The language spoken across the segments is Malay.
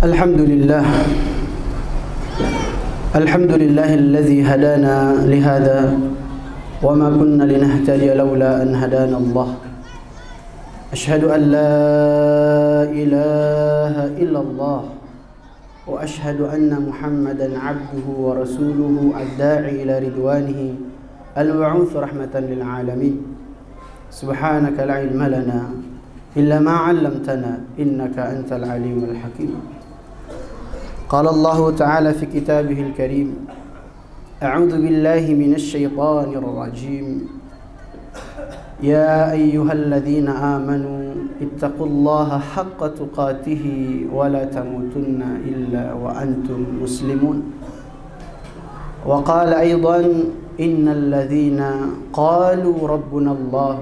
الحمد لله الذي هدانا لهذا وما كنا لنهتدي لولا أن هدانا الله أشهد أن لا إله إلا الله وأشهد أن محمدا عبده ورسوله الداعي إلى رضوانه المبعوث رحمة للعالمين سبحانك لا علم لنا إلا ما علمتنا إنك أنت العليم الحكيم قال الله تعالى في كتابه الكريم أعوذ بالله من الشيطان الرجيم يا أيها الذين آمنوا اتقوا الله حق تقاته ولا تموتن إلا وأنتم مسلمون وقال أيضا إن الذين قالوا ربنا الله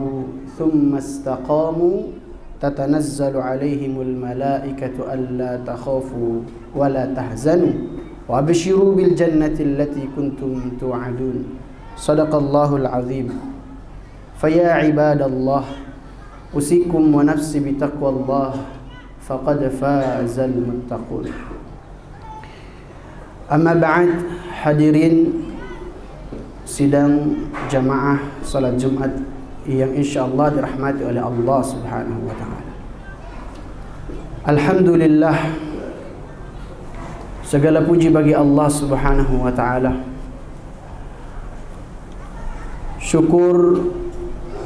ثم استقاموا تتنزل عليهم الملائكة ألا تخافوا ولا تحزنوا وابشروا بالجنة التي كنتم توعدون صدق الله العظيم فيا عباد الله أوصيكم ونفسي بتقوى الله فقد فاز المتقون أما بعد hadirin sidang jamaah salat Jumat yang insyaallah dirahmati oleh Allah Subhanahu wa taala. Alhamdulillah, segala puji bagi Allah Subhanahu wa taala. Syukur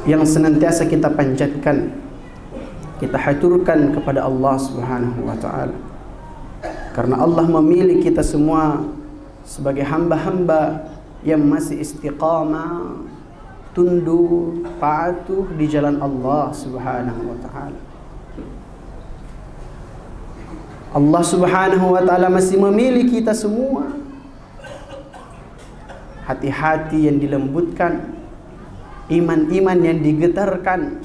yang senantiasa kita panjatkan, kita haturkan kepada Allah Subhanahu wa taala. Karena Allah memilih kita semua sebagai hamba-hamba yang masih istiqamah, tunduk, patuh di jalan Allah Subhanahu wa taala. Allah Subhanahu wa taala masih memilih kita semua. Hati-hati yang dilembutkan, iman-iman yang digetarkan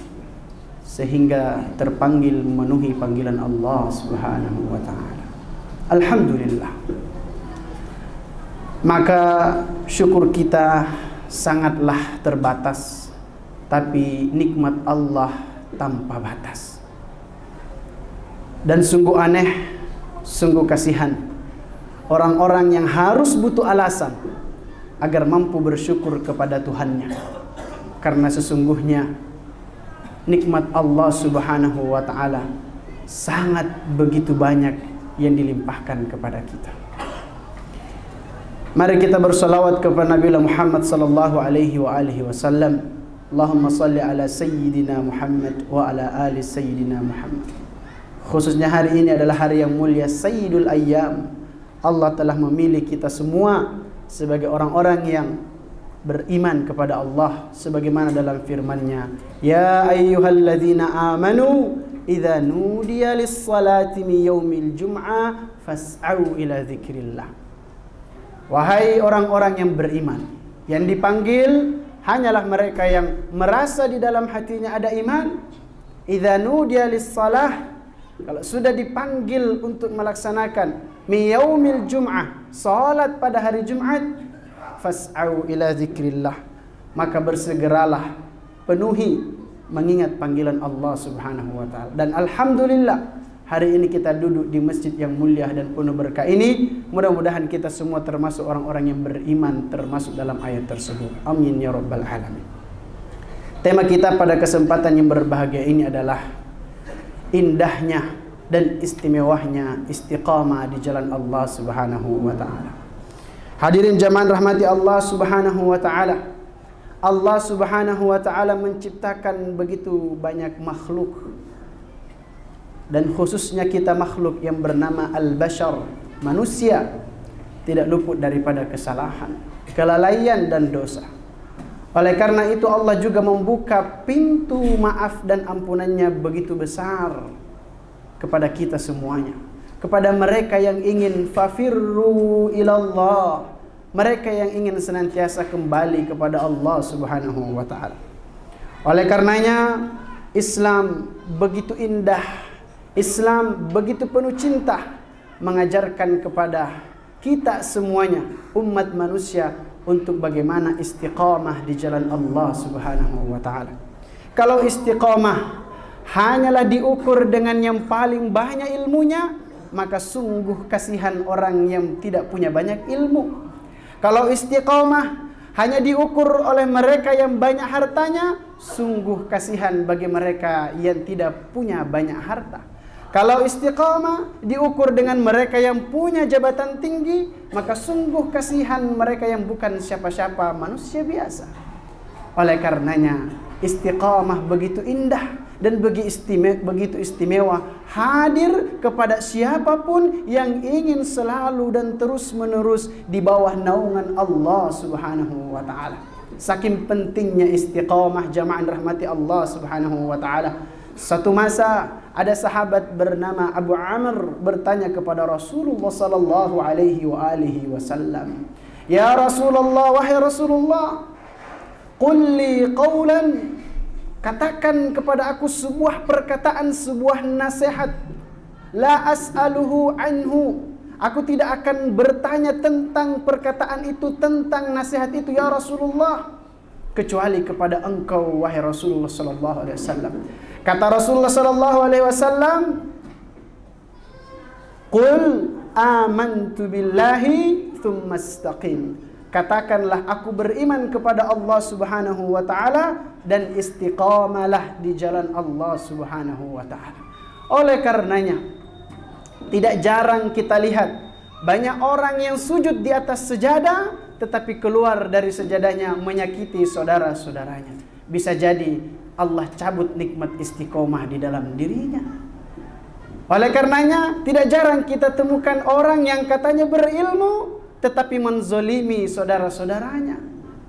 sehingga terpanggil memenuhi panggilan Allah Subhanahu wa taala. Alhamdulillah. Maka syukur kita sangatlah terbatas, tapi nikmat Allah tanpa batas. Dan sungguh aneh, sungguh kasihan orang-orang yang harus butuh alasan agar mampu bersyukur kepada Tuhannya. Karena sesungguhnya nikmat Allah Subhanahu wa taala sangat begitu banyak yang dilimpahkan kepada kita. Mari kita bersalawat kepada Nabi Muhammad sallallahu alaihi wasallam. Allahumma salli ala sayyidina Muhammad wa ala ali sayyidina Muhammad. Khususnya hari ini adalah hari yang mulia, Sayyidul Ayyam. Allah telah memilih kita semua sebagai orang-orang yang beriman kepada Allah sebagaimana dalam firman-Nya, ya ayyuhalladzina amanu idza nudiya lis-salati min yaumil jum'ah fas'au ila dzikrillah. Wahai orang-orang yang beriman, yang dipanggil hanyalah mereka yang merasa di dalam hatinya ada iman. Idza nudiya lis-salah, kalau sudah dipanggil untuk melaksanakan min yaumil jum'ah, salat pada hari Jumat, fas'au ila dzikrillah, maka bersegeralah penuhi mengingat panggilan Allah Subhanahu wa taala. Dan alhamdulillah, hari ini kita duduk di masjid yang mulia dan penuh berkah ini. Mudah-mudahan kita semua termasuk orang-orang yang beriman termasuk dalam ayat tersebut. Amin ya rabbal alamin. Tema kita pada kesempatan yang berbahagia ini adalah indahnya dan istimewahnya istiqamah di jalan Allah Subhanahu wa taala. Hadirin jamaah rahmati Allah Subhanahu wa taala. Allah Subhanahu wa taala menciptakan begitu banyak makhluk, dan khususnya kita makhluk yang bernama al-bashar, manusia, tidak luput daripada kesalahan, kelalaian dan dosa. Oleh karena itu Allah juga membuka pintu maaf dan ampunannya begitu besar kepada kita semuanya, kepada mereka yang ingin fafirru ilallah, mereka yang ingin senantiasa kembali kepada Allah Subhanahu wa taala. Oleh karenanya Islam begitu indah, Islam begitu penuh cinta, mengajarkan kepada kita semuanya, umat manusia, untuk bagaimana istiqamah di jalan Allah Subhanahu wa taala. Kalau istiqamah hanyalah diukur dengan yang paling banyak ilmunya, maka sungguh kasihan orang yang tidak punya banyak ilmu. Kalau istiqamah hanya diukur oleh mereka yang banyak hartanya, sungguh kasihan bagi mereka yang tidak punya banyak harta. Kalau istiqamah diukur dengan mereka yang punya jabatan tinggi, maka sungguh kasihan mereka yang bukan siapa-siapa, manusia biasa. Oleh karenanya, istiqamah begitu indah dan begitu istimewa, hadir kepada siapapun yang ingin selalu dan terus-menerus di bawah naungan Allah Subhanahu wa taala. Saking pentingnya istiqamah, jamaah rahmati Allah Subhanahu wa taala. Satu masa ada sahabat bernama Abu Amr bertanya kepada Rasulullah sallallahu alaihi wasallam, "Ya Rasulullah, wahai Rasulullah, qul li qawlan, katakan kepada aku sebuah perkataan, sebuah nasihat, la as'aluhu anhu, aku tidak akan bertanya tentang perkataan itu, tentang nasihat itu ya Rasulullah, kecuali kepada engkau wahai Rasulullah sallallahu alaihi wasallam." Kata Rasulullah sallallahu alaihi wasallam, "Qul amantu billahi tsumma istaqim." Katakanlah aku beriman kepada Allah Subhanahu wa taala dan istiqamalah di jalan Allah Subhanahu wa taala. Oleh karenanya, tidak jarang kita lihat banyak orang yang sujud di atas sejadah tetapi keluar dari sejadahnya menyakiti saudara-saudaranya. Bisa jadi Allah cabut nikmat istiqomah di dalam dirinya. Oleh karenanya, tidak jarang kita temukan orang yang katanya berilmu tetapi menzolimi saudara-saudaranya.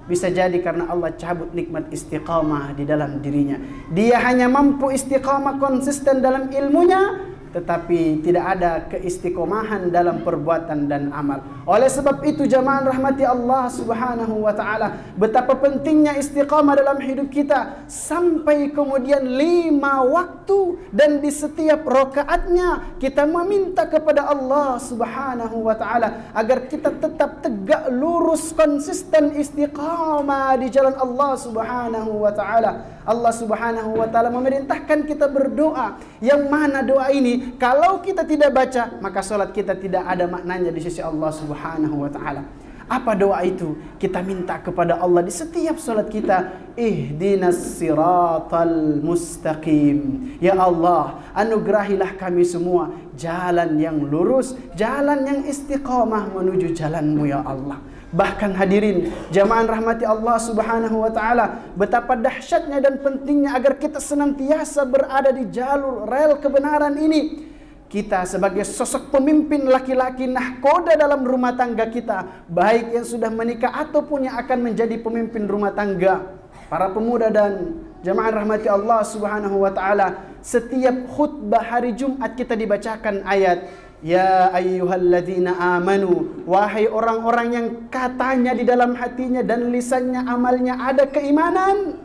Bisa jadi karena Allah cabut nikmat istiqamah di dalam dirinya. Dia hanya mampu istiqamah konsisten dalam ilmunya, tetapi tidak ada keistiqomahan dalam perbuatan dan amal. Oleh sebab itu jamaah rahmati Allah Subhanahu wa taala, betapa pentingnya istiqamah dalam hidup kita sampai kemudian 5 waktu dan di setiap rakaatnya kita meminta kepada Allah Subhanahu wa taala agar kita tetap tegak lurus, konsisten, istiqamah di jalan Allah Subhanahu wa taala. Allah Subhanahu wa taala memerintahkan kita berdoa, yang mana doa ini kalau kita tidak baca maka salat kita tidak ada maknanya di sisi Allah Subhanahu wa taala. Apa doa itu? Kita minta kepada Allah di setiap salat kita, ihdinas siratal mustaqim. Ya Allah, anugerahilah kami semua jalan yang lurus, jalan yang istiqamah menuju jalan-Mu ya Allah. Bahkan hadirin jamaah rahmati Allah Subhanahu wa taala, betapa dahsyatnya dan pentingnya agar kita senantiasa berada di jalur rel kebenaran ini. Kita sebagai sosok pemimpin laki-laki nahkoda dalam rumah tangga kita, baik yang sudah menikah ataupun yang akan menjadi pemimpin rumah tangga, para pemuda dan jamaah rahmati Allah Subhanahu wa taala, setiap khutbah hari Jumat kita dibacakan ayat Ya ayyuhalladzina amanu, wahai orang-orang yang katanya di dalam hatinya dan lisannya amalnya ada keimanan,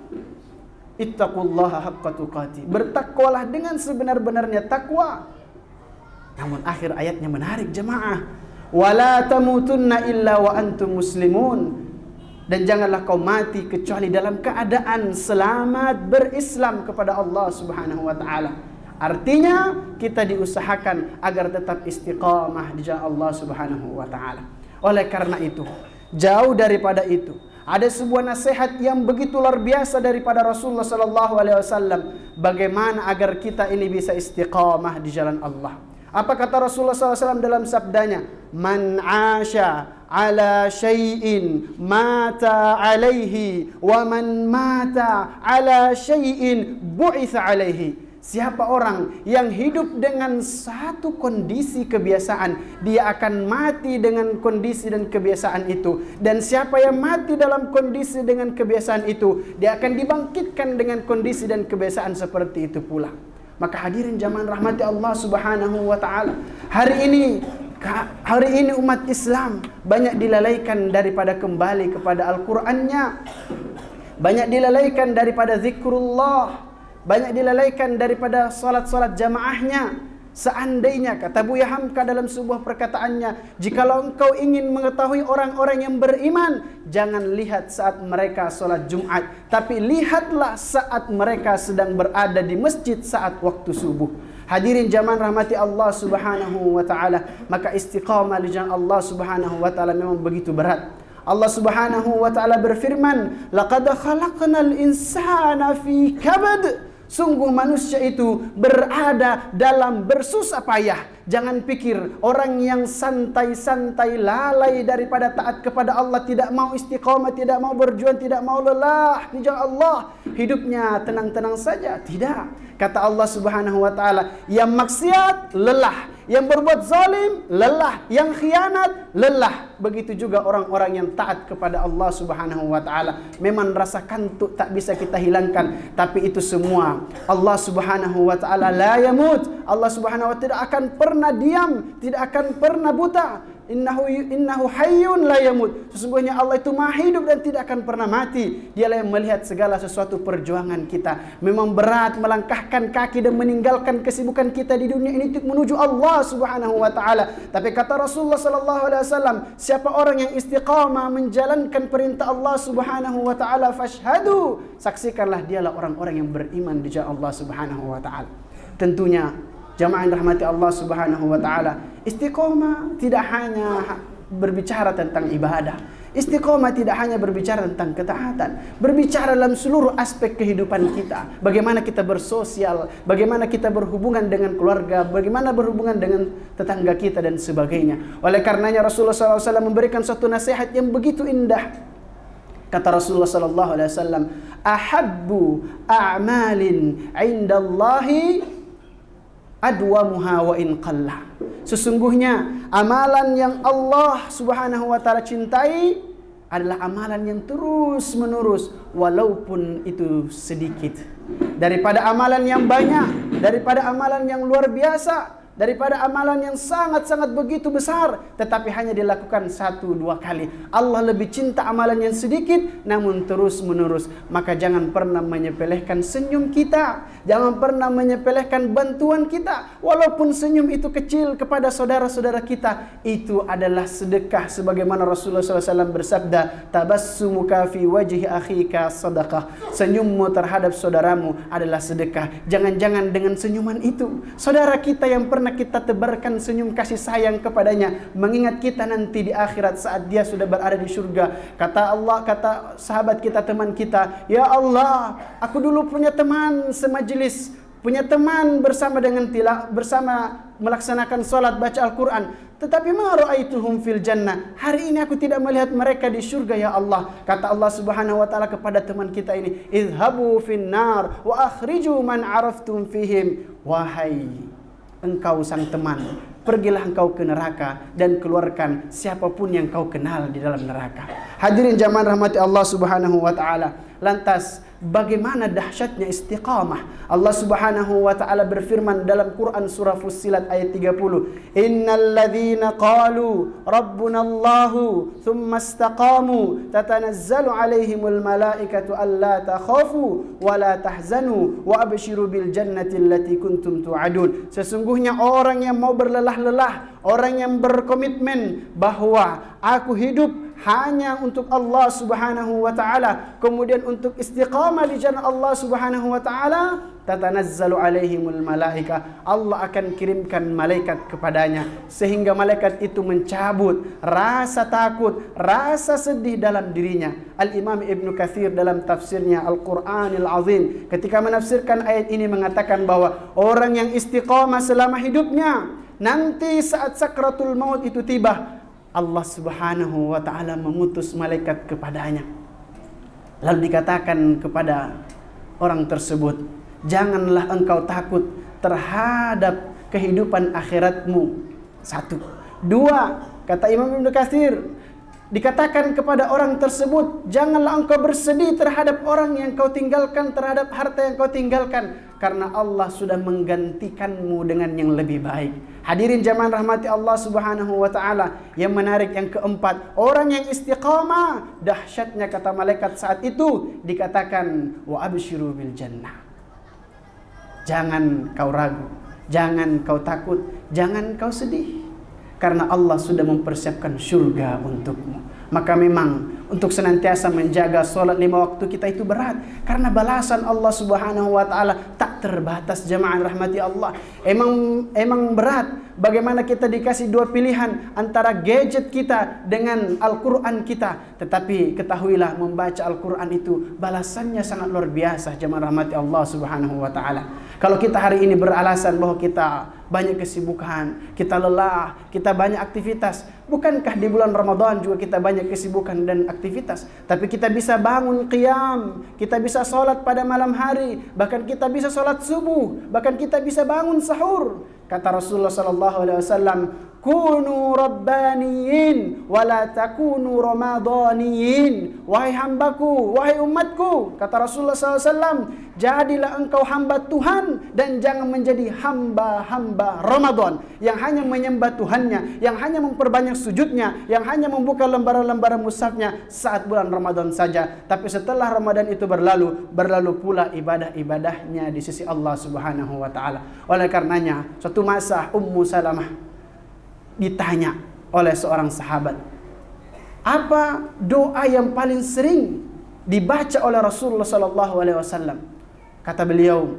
ittaqullaha haqqa tuqatih, bertakwalah dengan sebenar-benarnya takwa. Namun akhir ayatnya menarik jemaah, wala tamutunna illa wa antum muslimun, dan janganlah kau mati kecuali dalam keadaan selamat berislam kepada Allah Subhanahu wa taala. Artinya kita diusahakan agar tetap istiqamah di jalan Allah Subhanahu wa taala. Oleh karena itu, jauh daripada itu, ada sebuah nasihat yang begitu luar biasa daripada Rasulullah sallallahu alaihi wasallam, bagaimana agar kita ini bisa istiqamah di jalan Allah. Apa kata Rasulullah SAW dalam sabdanya? Man asya ala syai'in mata alaihi, wa man mata ala syai'in bu'itha alaihi. Siapa orang yang hidup dengan satu kondisi kebiasaan, dia akan mati dengan kondisi dan kebiasaan itu. Dan siapa yang mati dalam kondisi dengan kebiasaan itu, dia akan dibangkitkan dengan kondisi dan kebiasaan seperti itu pula. Maka hadirin jamaah rahmati Allah Subhanahu wa taala, hari ini umat Islam banyak dilalaikan daripada kembali kepada Al-Qur'annya, banyak dilalaikan daripada zikrullah, banyak dilalaikan daripada salat-salat jamaahnya. Seandainya, kata Buya Hamka dalam sebuah perkataannya, jikalau engkau ingin mengetahui orang-orang yang beriman, jangan lihat saat mereka salat Jumat, tapi lihatlah saat mereka sedang berada di masjid saat waktu subuh. Hadirin jamaah rahmati Allah Subhanahu wa taala, maka istiqamah di jalan Allah Subhanahu wa taala memang begitu berat. Allah Subhanahu wa taala berfirman, "Laqad khalaqnal insana fi kabad." Sungguh manusia itu berada dalam bersusah payah. Jangan pikir orang yang santai-santai lalai daripada taat kepada Allah, tidak mau istiqamah, tidak mau berjuang, tidak mau lelah di jalan Allah, hidupnya tenang-tenang saja. Tidak. Kata Allah Subhanahu wa taala, yang maksiat lelah, yang berbuat zalim lelah, yang khianat lelah. Begitu juga orang-orang yang taat kepada Allah Subhanahu wa taala. Memang rasa kantuk tak bisa kita hilangkan, tapi itu semua Allah Subhanahu wa taala la yamut. Allah Subhanahu wa taala tidak akan pernah diam, tidak akan pernah buta. Innahu hayyun la yamut. Sesungguhnya Allah itu maha hidup dan tidak akan pernah mati. Dialah yang melihat segala sesuatu perjuangan kita. Memang berat melangkahkan kaki dan meninggalkan kesibukan kita di dunia ini untuk menuju Allah Subhanahu wa taala. Tapi kata Rasulullah sallallahu alaihi wasallam, siapa orang yang istiqamah menjalankan perintah Allah Subhanahu wa taala, fashhadu, saksikanlah dialah orang-orang yang beriman di jalan Allah Subhanahu wa taala. Tentunya jamaah yang rahmati Allah Subhanahu wa taala, istiqomah tidak hanya berbicara tentang ibadah. Istiqomah tidak hanya berbicara tentang ketaatan, berbicara dalam seluruh aspek kehidupan kita. Bagaimana kita bersosial, bagaimana kita berhubungan dengan keluarga, bagaimana berhubungan dengan tetangga kita dan sebagainya. Oleh karenanya Rasulullah SAW memberikan suatu nasihat yang begitu indah. Kata Rasulullah SAW, "Ahabbu a'malin 'indallahi adwamuha wa in qalla." Sesungguhnya amalan yang Allah Subhanahu wa taala cintai adalah amalan yang terus menerus walaupun itu sedikit. Daripada amalan yang banyak, daripada amalan yang luar biasa, daripada amalan yang sangat-sangat begitu besar tetapi hanya dilakukan 1-2 kali. Allah lebih cinta amalan yang sedikit namun terus menerus. Maka jangan pernah menyepelekan senyum kita, jangan pernah menyepelekan bantuan kita. Walaupun senyum itu kecil kepada saudara-saudara kita, itu adalah sedekah. Sebagaimana Rasulullah SAW bersabda, "Tabassumuka fi wajhi akhika sadaqah." Senyummu terhadap saudaramu adalah sedekah. Jangan-jangan dengan senyuman itu saudara kita yang pernah kita tebarkan senyum kasih sayang kepadanya, mengingat kita nanti di akhirat saat dia sudah berada di surga. Kata Allah, kata sahabat kita, teman kita, "Ya Allah, aku dulu punya teman semajelis, punya teman bersama dengan bersama melaksanakan salat, baca Al-Quran, tetapi ma ra'aituhum fil jannah. Hari ini aku tidak melihat mereka di surga ya Allah." Kata Allah Subhanahu wa taala kepada teman kita ini, "Idhabu fin nar wa akhriju man araftum fihim." Wahai engkau sang teman, pergilah engkau ke neraka dan keluarkan siapapun yang kau kenal di dalam neraka. Hadirin jamaah rahmati Allah Subhanahu wa taala. Lantas bagaimana dahsyatnya istiqamah? Allah Subhanahu wa taala berfirman dalam Quran surah Fussilat ayat 30, "Innal ladzina qalu rabbunallahu tsumma istaqamu tatanazzalu alaihimul malaikatu alla takhafu wa la tahzanu wa abshiru bil jannati allati kuntum tu'adun." Sesungguhnya orang yang mau berlelah-lelah, orang yang berkomitmen bahwa aku hidup hanya untuk Allah Subhanahu wa taala, kemudian untuk istiqamah di jalan Allah Subhanahu wa taala, tatanazzalu alaihimul malaika, Allah akan kirimkan malaikat kepadanya sehingga malaikat itu mencabut rasa takut, rasa sedih dalam dirinya. Al-Imam Ibnu Katsir dalam tafsirnya Al-Qur'anil Azim ketika menafsirkan ayat ini mengatakan bahwa orang yang istiqamah selama hidupnya, nanti saat sakratul maut itu tiba, Allah Subhanahu wa taala mengutus malaikat kepadanya. Lalu dikatakan kepada orang tersebut, "Janganlah engkau takut terhadap kehidupan akhiratmu." 1. 2, kata Imam Ibnu Katsir, dikatakan kepada orang tersebut, "Janganlah engkau bersedih terhadap orang yang kau tinggalkan, terhadap harta yang kau tinggalkan, karena Allah sudah menggantikanmu dengan yang lebih baik." Hadirin jamaah rahmati Allah Subhanahu wa taala. Yang menarik yang keempat, orang yang istiqamah, dahsyatnya kata malaikat saat itu dikatakan, "Wa abshiru bil jannah." Jangan kau ragu, jangan kau takut, jangan kau sedih, karena Allah sudah mempersiapkan surga untukmu. Maka memang untuk senantiasa menjaga solat 5 waktu kita itu berat, karena balasan Allah Subhanahu wa taala tak terbatas. Jamaah rahmati Allah, emang berat. Bagaimana kita dikasih 2 pilihan antara gadget kita dengan Al-Quran kita. Tetapi ketahuilah, membaca Al-Quran itu balasannya sangat luar biasa. Jamaah rahmati Allah Subhanahu wa ta'ala. Kalau kita hari ini beralasan bahwa kita banyak kesibukan, kita lelah, kita banyak aktivitas, bukankah di bulan Ramadan juga kita banyak kesibukan dan aktivitas? Tapi kita bisa bangun qiyam, kita bisa solat pada malam hari, bahkan kita bisa solat subuh, bahkan kita bisa bangun sahur. Kata Rasulullah sallallahu alaihi wasallam, "Kunu rabbaniyin wa la takunu ramadaniyin." Wahai hambaku, wahai umatku, kata Rasulullah sallallahu alaihi wasallam, jadilah engkau hamba Tuhan dan jangan menjadi hamba-hamba Ramadan yang hanya menyembah Tuhannya, yang hanya memperbanyak sujudnya, yang hanya membuka lembaran-lembaran mushafnya saat bulan Ramadan saja. Tapi setelah Ramadan itu berlalu pula ibadah-ibadahnya di sisi Allah Subhanahu wa taala. Oleh karenanya, suatu masa Ummu Salamah ditanya oleh seorang sahabat, apa doa yang paling sering dibaca oleh Rasulullah sallallahu alaihi wasallam? Kata beliau,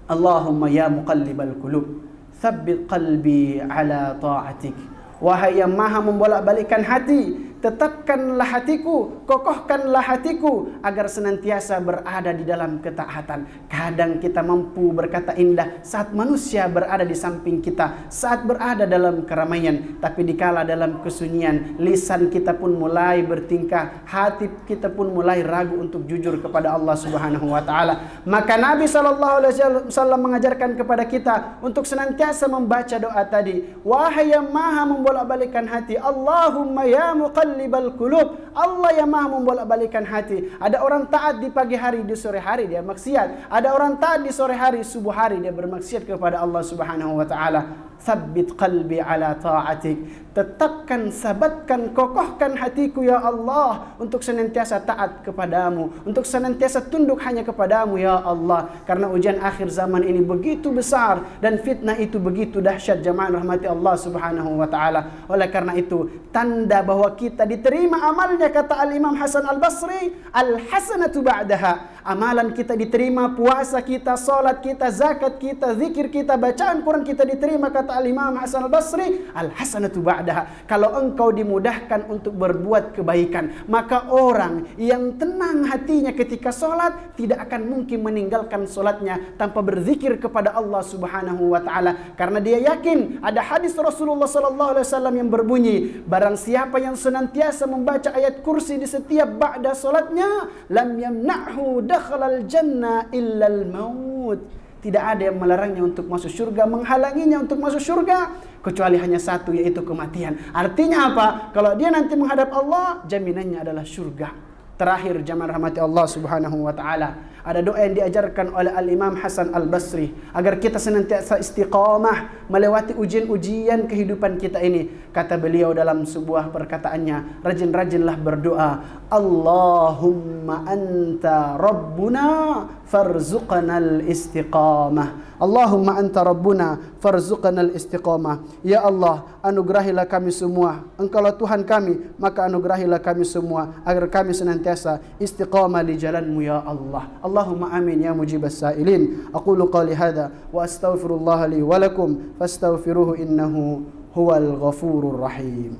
Allahumma ya muqallibal qulub, tsabbit qalbi ala ta'atik. Wahai yang maha membolak-balikkan hati, tetapkanlah hatiku, kokohkanlah hatiku agar senantiasa berada di dalam ketaatan. Kadang kita mampu berkata indah saat manusia berada di samping kita, saat berada dalam keramaian, tapi dikala dalam kesunyian, lisan kita pun mulai bertingkah, hati kita pun mulai ragu untuk jujur kepada Allah Subhanahu wa taala. Maka Nabi sallallahu alaihi wasallam mengajarkan kepada kita untuk senantiasa membaca doa tadi. Wahai yang maha membolak-balikkan hati, Allahumma ya muqallibal qulub, Allah yang maha membolak-balikkan hati. Ada orang taat di pagi hari, di sore hari dia maksiat. Ada orang taat di sore hari, subuh hari dia bermaksiat kepada Allah Subhanahu wa taala. Tsabbit qalbi ala ta'atik. Tetapkan, sabatkan, kokohkan hatiku ya Allah untuk senantiasa taat kepadamu, untuk senantiasa tunduk hanya kepadamu ya Allah. Karena ujian akhir zaman ini begitu besar dan fitnah itu begitu dahsyat. Jamaah rahmati Allah Subhanahu wa taala. Oleh karena itu, tanda bahwa kita diterima amalnya, kata Al-Imam Hasan Al-Basri, al-hasanatu ba'daha. Amalan kita diterima, puasa kita, salat kita, zakat kita, zikir kita, bacaan Quran kita diterima, kata Al-Imam Hasan Al-Basri, al-hasanatu ba'daha. Kalau engkau dimudahkan untuk berbuat kebaikan, maka orang yang tenang hatinya ketika solat tidak akan mungkin meninggalkan solatnya tanpa berzikir kepada Allah Subhanahu wa taala. Karena dia yakin ada hadis Rasulullah sallallahu alaihi wasallam yang berbunyi, barang siapa yang senantiasa membaca ayat kursi di setiap ba'da solatnya, lam yamna'hu dakhalal jannah illal maut. Tidak ada yang melarangnya untuk masuk surga, menghalanginya untuk masuk surga, kecuali hanya satu, yaitu kematian. Artinya apa? Kalau dia nanti menghadap Allah, jaminannya adalah surga. Terakhir, jamaah rahmati Allah Subhanahu wa taala, ada doa yang diajarkan oleh Al-Imam Hasan Al-Basri agar kita senantiasa istiqamah melewati ujian-ujian kehidupan kita ini. Kata beliau dalam sebuah perkataannya, rajin-rajinlah berdoa, Allahumma anta rabbuna farzuqnal istiqamah. Allahumma anta rabbuna farzuqnal istiqamah. Ya Allah, anugerahilah kami semua. Engkaulah Tuhan kami, maka anugerahilah kami semua agar kami senantiasa istiqamah di jalanmu ya Allah. Allahumma amin ya mujibas sa'ilin. Aqulu qali hadha wa astaghfirullah li wa lakum fastaghfiruhu innahu huwal ghafurur rahim.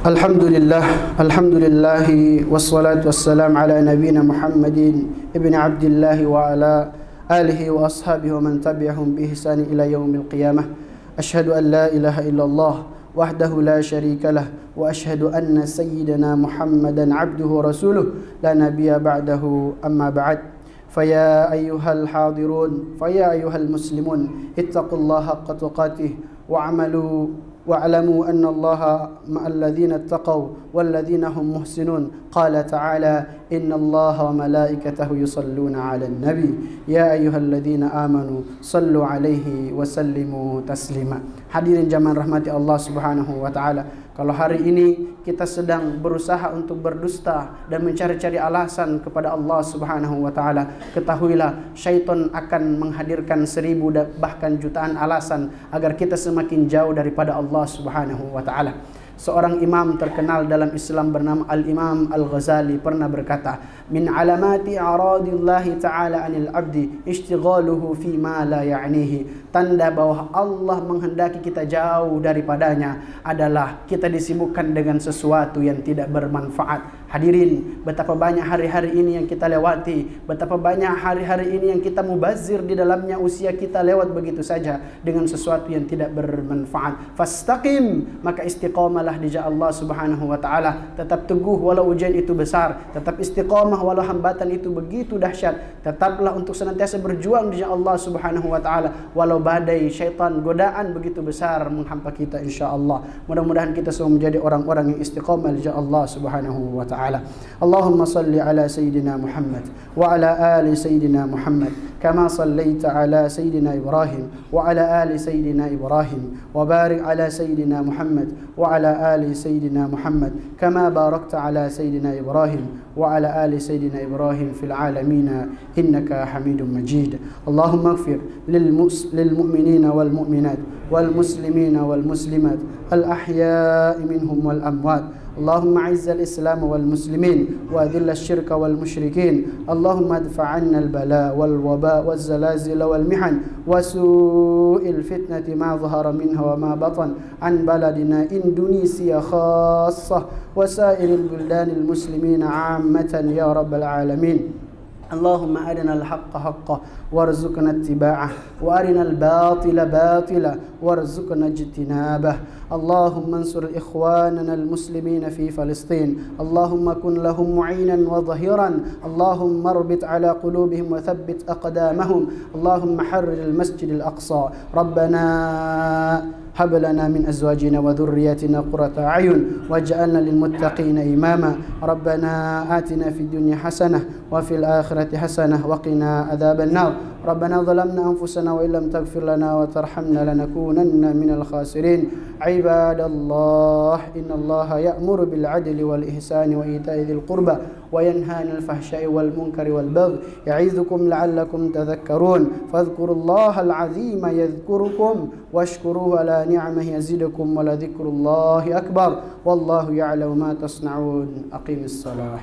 Alhamdulillah wassalatu wassalam ala nabiyina Muhammadin ibn Abdullah wa ala alihi wa ashabihi wa man tabi'ahum bi ihsani ila yaumil qiyamah. Asyhadu an la ilaha illallah wahdahu la syarika lah wa asyhadu anna sayyidana Muhammadan abduhu wa rasuluh la nabiyya ba'dahu, amma ba'd. Faya ayyuhal hadirun, faya ayyuhal muslimun, ittaqullaha haqqa tuqatih wa'amalu واعلموا أن الله مع الذين اتقوا والذين هم محسنون. قال تعالى إن الله وملائكته يصلون على النبي يا أيها الذين آمنوا صلوا عليه وسلموا تسليما. Hadirin jamaah rahmati Allah Subhanahu wa taala, Kalau hari ini kita sedang berusaha untuk berdusta dan mencari-cari alasan kepada Allah Subhanahu wa taala, ketahuilah syaitan akan menghadirkan 1000 bahkan jutaan alasan agar kita semakin jauh daripada Allah Subhanahu wa taala. Seorang imam terkenal dalam Islam bernama Al-Imam Al-Ghazali pernah berkata, "Min alamati a'radillahi ta'ala 'anil 'abdi ishtighaluhu fi ma la ya'nihi." Tanda bahwa Allah menghendaki kita jauh daripadanya adalah kita disibukkan dengan sesuatu yang tidak bermanfaat. Hadirin, betapa banyak hari-hari ini yang kita lewati, betapa banyak hari-hari ini yang kita mubazir di dalamnya, usia kita lewat begitu saja dengan sesuatu yang tidak bermanfaat. Fastaqim, maka istiqamalah di jalan Allah Subhanahu wa taala. Tetap teguh walau ujian itu besar, tetap istiqamah walau hambatan itu begitu dahsyat. Tetaplah untuk senantiasa berjuang di jalan Allah Subhanahu wa taala walau badai syaitan godaan begitu besar menghampa kita, insyaallah. Mudah-mudahan kita semua menjadi orang-orang yang istiqamah di jalan Allah Subhanahu wa taala. Allahumma salli ala sayyidina Muhammad wa ala ali sayyidina Muhammad kama sallaita ala sayyidina Ibrahim wa ala ali sayyidina Ibrahim wa barik ala sayyidina Muhammad wa ala ali sayyidina Muhammad kama barakta ala sayyidina Ibrahim wa ala ali sayyidina Ibrahim fil alamin innaka Hamidum Majid. Allahumma ighfir lil mu'minina wal mu'minat wal muslimina wal muslimat al ahya'i minhum wal amwat. اللهم اعز الإسلام والمسلمين وأذل الشرك والمشركين. اللهم ادفع عنا البلاء والوباء والزلازل والمحن وسوء الفتنة ما ظهر منها وما بطن عن بلدنا إندونيسيا خاصة وسائر البلدان المسلمين عامة يا رب العالمين. اللهم أرنا الحق حقا وارزقنا اتباعه وأرنا الباطل باطلا وارزقنا اجتنابه. اللهم انصر إخواننا المسلمين في فلسطين. اللهم كن لهم معينا وظهيرا. اللهم اربط على قلوبهم وثبت أقدامهم. اللهم حرر المسجد الأقصى. ربنا هب لنا من أزواجنا وذرياتنا قرة أعين واجعلنا للمتقين إماما. ربنا آتنا في الدنيا حسنة وفي الآخرة حسنة وقنا عذاب النار. ربنا ظلمنا أنفسنا وإن لم تغفر لنا وترحمنا لنكونن من الخاسرين. عباد الله، إن الله يأمر بالعدل والإحسان وإيتاء ذي القربى وينهى عن الفحشاء والمنكر والبغي يعظكم لعلكم تذكرون. فاذكروا الله العظيم يذكركم واشكروه على نعمه يزدكم ولذكر الله أكبر والله يعلم ما تصنعون. أقيم الصلاة.